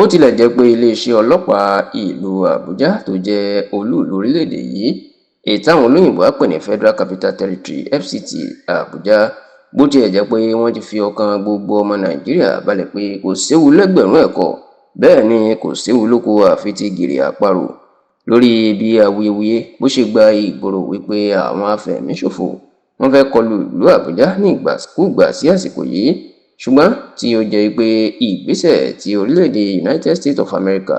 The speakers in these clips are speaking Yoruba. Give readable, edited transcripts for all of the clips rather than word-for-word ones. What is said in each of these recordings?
bó tilẹ̀ jẹ́ pé iléeṣẹ́ ọlọ́pàá ìlú Àbújá tó jẹ́ olú-ìlú orílẹ̀-èdè yìí èyí táwọn olóyìnbó á pè ní Federal Capital Territory FCT Àbújá, bó tilẹ̀ jẹ́ pé wọ́n ti fi ọkàn gbogbo ọmọ Nàìjíríà balẹ̀ pé kò séwu lẹ́gbẹ̀rún ẹ̀kọ́, bẹ́ẹ̀ ni kò séwu lóko àfi ti gìrì àparò lórí bí awuyewuye bó ṣe gba ìgboro wípé àwọn afẹ̀míṣòfò wọ́n fẹ́ kọlu ìlú Àbújá ní ìgbàkúùgbà sí àsìkò yìí, ṣùgbọ́n tí ó jẹ́ pé ìgbésẹ̀ tí orílẹ̀-èdè United States of America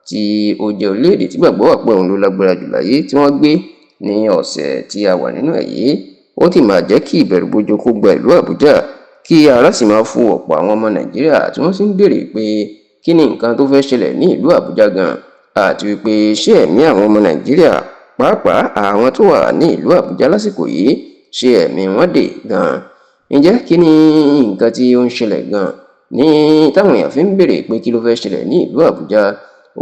tí ó jẹ́ orílẹ̀-èdè tí gbàgbọ́ wà pé òun ló lágbára jù láyé tí wọ́n gbé ní ọ̀sẹ̀ tí a wà nínú ẹ̀ yìí, ó ti máa jẹ́ kí ìbẹ̀rùbojo kó gba ìlú Àbújá, kí ara sì máa fún ọ̀pọ̀ àwọn ọmọ Nàìjíríà tí wọ́n sì ń béèrè pé kí ni nǹkan tó fẹ́ ṣẹlẹ̀ ní ìlú Àbújá gan, àti wípé ṣé ẹ̀mí àwọn ọmọ Nàìjíríà pàápàá àwọn tó wà ní ìlú Àbújá lásìkò yìí ṣé ẹ̀mí wọn dè gan. Ǹjẹ́ kí ni nǹkan tí ó ń ṣẹlẹ̀ gan ní táwọn èèyàn fi ń béèrè pé kí ló fẹ́ ṣẹlẹ̀ ní ìlú Àbújá?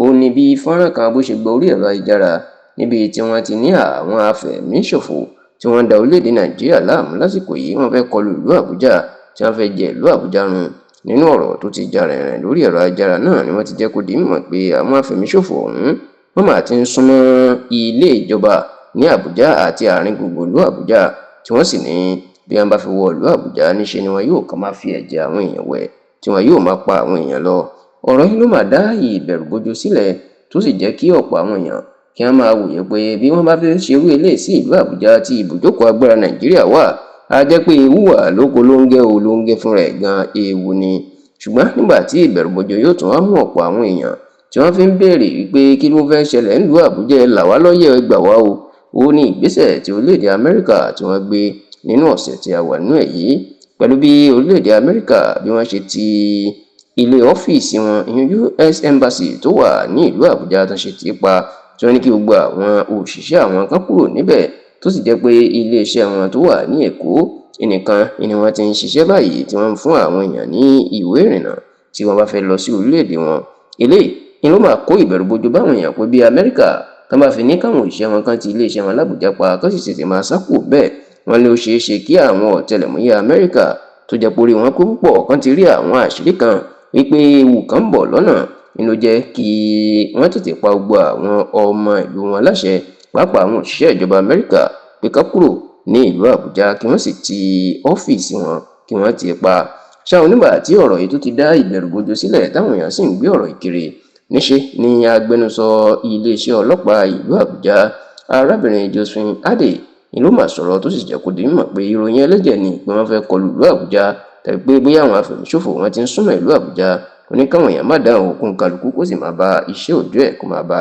Ó ní bí fọ́nrán kan bó ṣe gba orí ẹ̀rọ ayélujára níbi tí wọ́n ti ní àwọn afẹ̀míṣòfò tí wọ́n ń da orílẹ̀-èdè Nàìjíríà láàmú lásìkò yìí wọ́n fẹ́ kọlu ìlú Àbújá tí wọ́n fẹ́ jẹ ìlú Àbújá run. Nínú ọ̀rọ̀ tó ti jà rìnrìn lórí ẹ̀rọ ayélujára náà ni wọ́n ti jẹ́ kó di mímọ̀ pé àwọn afẹ̀míṣòfò ọ̀hún wọ́n máa ti ń súnmọ́ ilé ìjọba ní Àbújá àti àárín gbùngbùn ìlú Àbújá tí wọ́n sì ní bí wọ́n bá fi wọ ìlú Àbújá níṣe ni wọn yóò kàn máa fi ẹ̀jẹ̀ àwọn èèyàn wẹ̀ tí wọn yóò máa pa àwọn èèyàn lọ. Ọ̀rọ̀ yìí ló máa dá ìbẹ̀rùbojo sílẹ̀ tó sì jẹ́ kí ọ̀pọ̀ àwọn èèyàn kí wọ́n máa wòye pé bí wọ́n bá fẹ́ ṣerú eléyìí sí ìlú Àbújá tí ibùjókòó agbára Nàìjíríà wà, á jẹ́ pé ewu wà lóko lóńgẹ́ fúnra ẹ̀ gan ewu ni. Ṣùgbọ́n nígbà tí ìbẹ̀rùbojo yóò tún wá mú ọ̀pọ̀ àwọn èèyàn tí wọ́n fi ń béèrè wípé kí ló fẹ́ ṣẹlẹ̀ nílùú Àbújá, ẹ là wá lọ́yẹ̀, ẹ gbà wá o. Ó ní ìgbésẹ̀ tí orílẹ̀-èdè Amẹ́ríkà tí wọ́n gbé nínú ọ̀sẹ̀ tí a wà nínú ẹ̀ yìí, pẹ̀lú bí orílẹ̀-èdè Amẹ́ríkà bí wọ́n ṣe ti ilé ọ́fíìsì wọn ìyẹn US Embassy tó wà ní ìlú Àbújá tó ṣe tì í pa, tí wọ́n ní kí gbogbo àwọn òṣìṣẹ́ àwọn kan kúrò níbẹ̀, tó sì jẹ́ pé iléeṣẹ́ wọn tó wà ní Èkó nìkan ni wọ́n ti ń ṣiṣẹ́ báyìí tí wọ́n ń fún àwọn èèyàn ní ìwé ìrìnnà tí wọ́n bá fẹ́ lọ sí orílẹ̀-èdè wọn. Eléyìí ni ló máa kó ìbẹ̀rùbojo báwọn èèyàn pé bí Amẹ́ríkà tán bá fi ní káwọn òṣìṣẹ́ wọn kan ti iléeṣẹ́ wọn l'Àbújá pa kán sì tètè máa sá kúrò bẹ́ẹ̀, wọ́n ní ó ṣeé ṣe kí àwọn ọ̀tẹlẹ̀múyẹ́ Amẹ́ríkà tó jẹ́ pórí wọn kó púpọ̀ kan ti rí àwọn àṣírí kan wípé ewu kan ń bọ̀ lọ́nà, ni ló jẹ́ kí wọ́n tètè pa gbogbo àwọn ọmọ ìlú wọn láṣẹ, pàápàá àwọn òṣìṣẹ́ ìjọba Amẹ́ríkà pé ká kúrò ní ìlú Àbújá kí wọ́n sì ti ọ́fíìsì wọn kí wọ́n ti pa. Ṣá onígbà tí ọ̀rọ̀ yìí tó ti dá ìbẹ̀rùbojo sílẹ̀ táwọn èèyàn sì ń gbé ọ̀rọ̀ ìkiri, níṣe ni agbẹnusọ iléeṣẹ́ ọlọ́pàá ìlú Àbújá arábìnrin Josephine Adé ni ló máa sọ̀rọ̀ tó sì jẹ́ kó di mímọ̀ pé ìròyìn ẹlẹ́jẹ̀ ni pé wọ́n fẹ́ kọlu ìlú Àbújá tàbí pé bóyá àwọn afẹ̀míṣòfò wọn ti ń súnmọ́ ìlú Àbújá, oníkàwọn èèyàn má dáhùn òkun kálukú kó sì máa bá iṣẹ́ òòjọ́ ẹ̀ kó máa bá